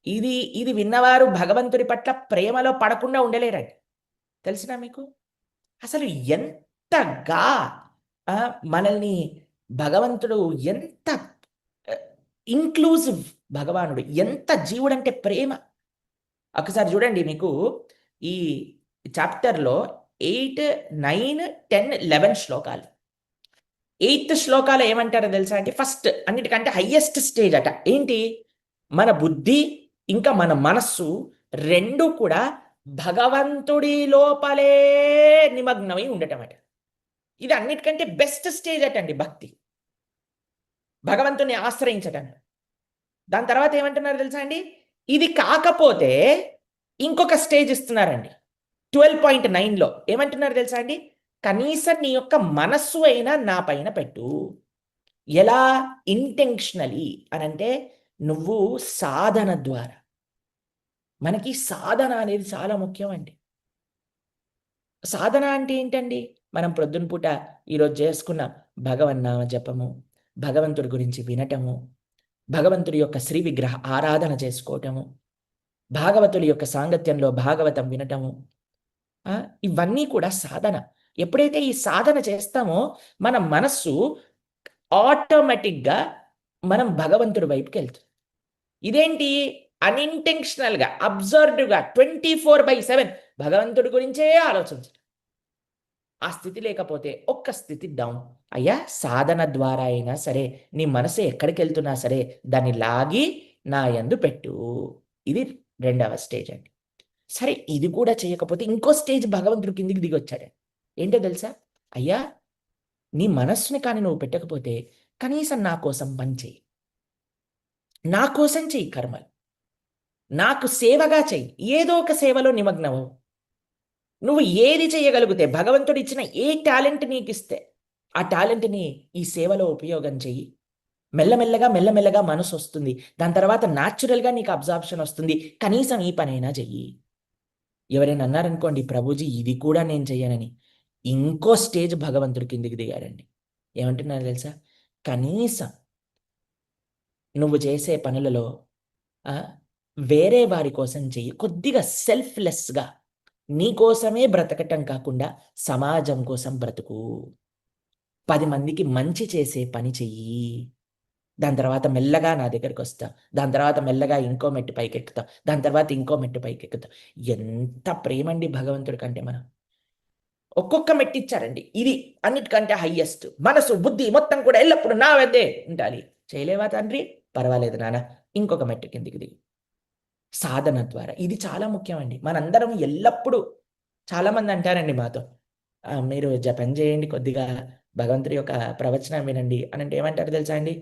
ఇది ఇది విన్నవారు భగవంతుడి పట్ల ప్రేమలో పడకుండా ఉండలేరండి. తెలిసినా మీకు? అసలు ఎంతగా మనల్ని భగవంతుడు ఎంత ఇంక్లూజివ్ భగవానుడు, ఎంత జీవుడంటే ప్రేమ. ఒకసారి చూడండి, మీకు ఈ చాప్టర్లో 8, 9, 10, 11 శ్లోకాలు. 8th శ్లోకాలు ఏమంటారో తెలుసా అండి? ఫస్ట్ అన్నిటికంటే హయ్యెస్ట్ స్టేజ్ అట. ఏంటి? మన బుద్ధి ఇంకా మన మనస్సు రెండు కూడా భగవంతుడి లోపలే నిమగ్నమై ఉండటం అట. ఇది అన్నిటికంటే బెస్ట్ స్టేజ్ అటండి భక్తి, భగవంతుని ఆశ్రయించటం. దాని తర్వాత ఏమంటున్నారు తెలుసా అండి? ఇది కాకపోతే ఇంకొక స్టేజ్ ఇస్తున్నారండి 12.9లో. ఏమంటున్నారు తెలుసా అండి? కనీసం నీ యొక్క మనస్సు అయినా నా పైన పెట్టు. ఎలా? ఇంటెన్షనలీ అనంటే నువ్వు సాధన ద్వారా. మనకి సాధన అనేది చాలా ముఖ్యం అండి. సాధన అంటే ఏంటండి? మనం ప్రొద్దున పూట ఈరోజు చేసుకున్నాం భగవన్నామ జపము, భగవంతుడి గురించి వినటము, భగవంతుడి యొక్క శ్రీ విగ్రహ ఆరాధన చేసుకోవటము, భాగవతుల యొక్క సాంగత్యంలో భాగవతం వినటము, ఇవన్నీ కూడా సాధన. ఎప్పుడైతే ఈ సాధన చేస్తామో మన మనస్సు ఆటోమేటిక్గా మనం భగవంతుడి వైపుకి వెళ్తుంది. ఇదేంటి? అన్ఇంటెన్షనల్గా, అబ్జర్వ్డ్గా 24/7 భగవంతుడి గురించే ఆలోచించడం. ఆ స్థితి లేకపోతే ఒక్క స్థితి డౌన్. అయ్యా, సాధన ద్వారా అయినా సరే నీ మనసు ఎక్కడికి వెళ్తున్నా సరే దాన్ని లాగి నా యందు పెట్టు. ఇది రెండవ స్టేజ్ అండి. సరే, ఇది కూడా చేయకపోతే ఇంకో స్టేజ్ భగవంతుడు కిందికి దిగి వచ్చాడు. ఏంటో తెలుసా? అయ్యా, నీ మనస్సుని కానీ నువ్వు పెట్టకపోతే కనీసం నా కోసం పని చెయ్యి, నా కోసం చెయ్యి కర్మలు, నాకు సేవగా చెయ్యి, ఏదో ఒక సేవలో నిమగ్నము. నువ్వు ఏది చేయగలిగితే, భగవంతుడు ఇచ్చిన ఏ టాలెంట్ నీకు ఇస్తే ఆ టాలెంట్ని ఈ సేవలో ఉపయోగం చెయ్యి. మెల్లమెల్లగా మెల్లమెల్లగా మనసు వస్తుంది. దాని తర్వాత న్యాచురల్గా నీకు అబ్జార్ప్షన్ వస్తుంది. కనీసం ఈ పనైనా చెయ్యి. ఎవరైనా అన్నారనుకోండి, ప్రభుజీ ఇది కూడా నేను చెయ్యనని, ఇంకో స్టేజ్ భగవంతుడి కిందికి దిగాడండి. ఏమంటున్నారు తెలుసా? కనీసం నువ్వు చేసే పనులలో వేరే వారి కోసం చెయ్యి. కొద్దిగా సెల్ఫ్లెస్గా నీ కోసమే బ్రతకటం కాకుండా సమాజం కోసం బ్రతుకు. 10 మందికి మంచి చేసే పని చెయ్యి. దాని తర్వాత మెల్లగా నా దగ్గరికి వస్తా. దాని తర్వాత మెల్లగా ఇంకో మెట్టు పైకెక్కుతాం. దాని తర్వాత ఇంకో మెట్టు పైకెక్కుతాం. ఎంత ప్రేమండి భగవంతుడి కంటే మనం. ఒక్కొక్క మెట్టు ఇచ్చారండి. ఇది అన్నిటికంటే హయ్యెస్ట్. మనసు, బుద్ధి మొత్తం కూడా ఎల్లప్పుడు నా వద్దే ఉండాలి. చేయలేవా తండ్రి? పర్వాలేదు నాన్న, ఇంకొక మెట్టు కిందికి దిగు. సాధన ద్వారా. ఇది చాలా ముఖ్యమండి. మనందరం ఎల్లప్పుడూ, చాలామంది అంటారండి మాతో, మీరు జపం చేయండి, కొద్దిగా భగవంతుడి యొక్క ప్రవచనం వినండి అని అంటే ఏమంటారు తెలుసా అండి?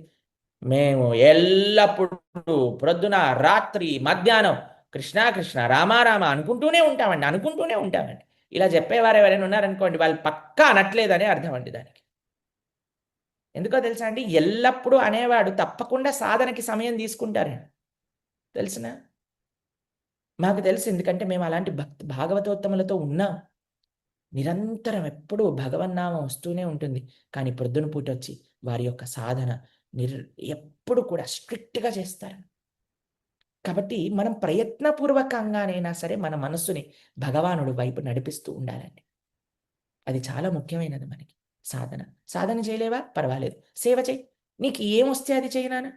మేము ఎల్లప్పుడూ ప్రొద్దున, రాత్రి, మధ్యాహ్నం కృష్ణ కృష్ణ రామ రామ అనుకుంటూనే ఉంటామండి. ఇలా చెప్పేవారు ఎవరైనా ఉన్నారనుకోండి, వాళ్ళు పక్కా అనట్లేదనే అర్థం అండి దానికి. ఎందుకో తెలుసా అండి? ఎల్లప్పుడూ అనేవాడు తప్పకుండా సాధనకి సమయం తీసుకుంటారండి. తెలిసిన మాకు తెలుసు, ఎందుకంటే మేము అలాంటి భాగవతోత్తములతో ఉన్నాం. నిరంతరం ఎప్పుడూ భగవన్నామం వస్తూనే ఉంటుంది. కానీ ప్రొద్దున పూట వచ్చి వారి యొక్క సాధన ఎప్పుడు కూడా స్ట్రిక్ట్‌గా చేస్తారు. కాబట్టి మనం ప్రయత్నపూర్వకంగానైనా సరే మన మనస్సుని భగవానుడి వైపు నడిపిస్తూ ఉండాలండి. అది చాలా ముఖ్యమైనది మనకి సాధన. సాధన చేయలేవా? పర్వాలేదు, సేవ చెయ్యి. నీకు ఏమొస్తే అది చెయ్యి నాన్న.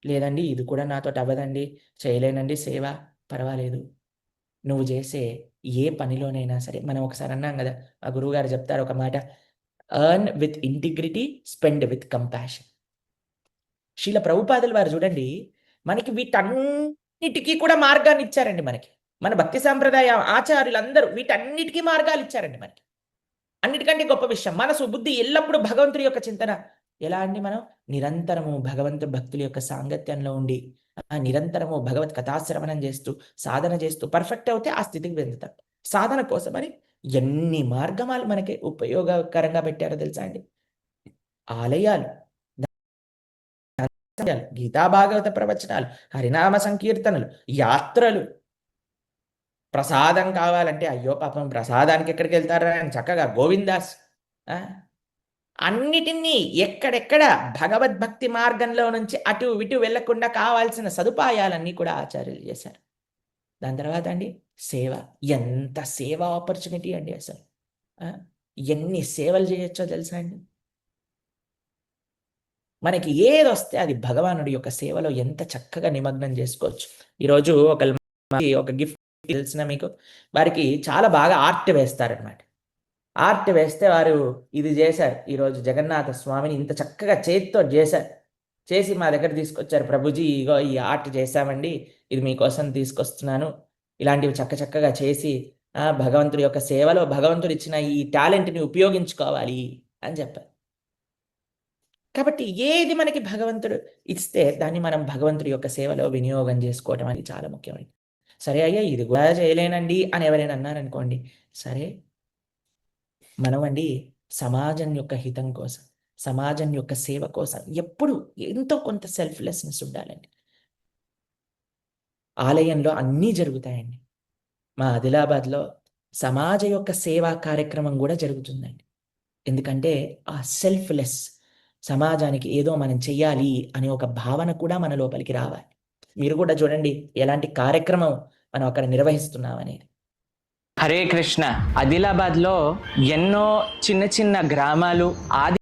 లేదండి, ఇది కూడా నాతోటి అవ్వదండి, చేయలేనండి సేవ. పర్వాలేదు. నువ్వు చేసే ఏ పనిలోనైనా సరే, మనం ఒకసారి అన్నాం కదా, ఆ గురువుగారు చెప్తారు ఒక మాట, earn with integrity, spend with compassion. శీల ప్రభుపాదులు వారు చూడండి, మనకి వీటన్నిటికీ కూడా మార్గాన్ని ఇచ్చారండి. మనకి మన భక్తి సాంప్రదాయ ఆచార్యులందరూ వీటన్నిటికీ మార్గాలు ఇచ్చారండి మనకి. అన్నిటికంటే గొప్ప విషయం, మనసు, బుద్ధి ఎల్లప్పుడూ భగవంతుడి యొక్క చింతన. ఎలా అండి? మనం నిరంతరము భగవంతుడి భక్తుల యొక్క సాంగత్యంలో ఉండి నిరంతరము భగవత్ కథాశ్రవణం చేస్తూ సాధన చేస్తూ పర్ఫెక్ట్ అవుతే ఆ స్థితికి వెళ్తాం. సాధన కోసమని ఎన్ని మార్గమాలు మనకి ఉపయోగకరంగా పెట్టారో తెలుసా అండి? ఆలయాలు, గీతా భాగవత ప్రవచనాలు, హరినామ సంకీర్తనలు, యాత్రలు. ప్రసాదం కావాలంటే అయ్యో పాపం ప్రసాదానికి ఎక్కడికి వెళ్తారా అని చక్కగా గోవిందాస్. అన్నిటినీ ఎక్కడెక్కడ భగవద్భక్తి మార్గంలో నుంచి అటు ఇటు వెళ్లకుండా కావాల్సిన సదుపాయాలన్నీ కూడా ఆచార్యులు చేశారు. దాని తర్వాత అండి సేవ. ఎంత సేవ ఆపర్చునిటీ అండి అసలు. ఎన్ని సేవలు చేయొచ్చో తెలుసా అండి. మనకి ఏదొస్తే అది భగవానుడి యొక్క సేవలో ఎంత చక్కగా నిమగ్నం చేసుకోవచ్చు. ఈరోజు ఒక గిఫ్ట్ తెలిసిన మీకు, వారికి చాలా బాగా ఆర్ట్ వేస్తారనమాట. ఆర్ట్ వేస్తే వారు ఇది చేశారు. ఈరోజు జగన్నాథ స్వామిని ఇంత చక్కగా చేతితో చేశారు. చేసి మా దగ్గర తీసుకొచ్చారు. ప్రభుజీ ఇగో ఈ ఆర్ట్ చేశామండి, ఇది మీకోసం తీసుకొస్తున్నాను. ఇలాంటివి చక్కగా చేసి భగవంతుడి యొక్క సేవలో భగవంతుడు ఇచ్చిన ఈ టాలెంట్ని ఉపయోగించుకోవాలి అని చెప్పారు. కాబట్టి ఏది మనకి భగవంతుడు ఇస్తే దాన్ని మనం భగవంతుడి యొక్క సేవలో వినియోగం చేసుకోవటం అనేది చాలా ముఖ్యమైనది. సరే అయ్యా ఇది కూడా చేయలేనండి అని ఎవరైనా అన్నారనుకోండి, సరే మనమండి సమాజం యొక్క హితం కోసం, సమాజం యొక్క సేవ కోసం ఎప్పుడు ఎంతో కొంత సెల్ఫ్లెస్నెస్ ఉండాలండి. ఆలయంలో అన్నీ జరుగుతాయండి. మా ఆదిలాబాద్లో సమాజ యొక్క సేవా కార్యక్రమం కూడా జరుగుతుందండి. ఎందుకంటే ఆ సెల్ఫ్లెస్, సమాజానికి ఏదో మనం చెయ్యాలి అనే ఒక భావన కూడా మన లోపలికి రావాలి. మీరు కూడా చూడండి ఎలాంటి కార్యక్రమం మనం అక్కడ నిర్వహిస్తున్నాం అనేది. హరే కృష్ణ. ఆదిలాబాద్లో ఎన్నో చిన్న చిన్న గ్రామాలు ఆది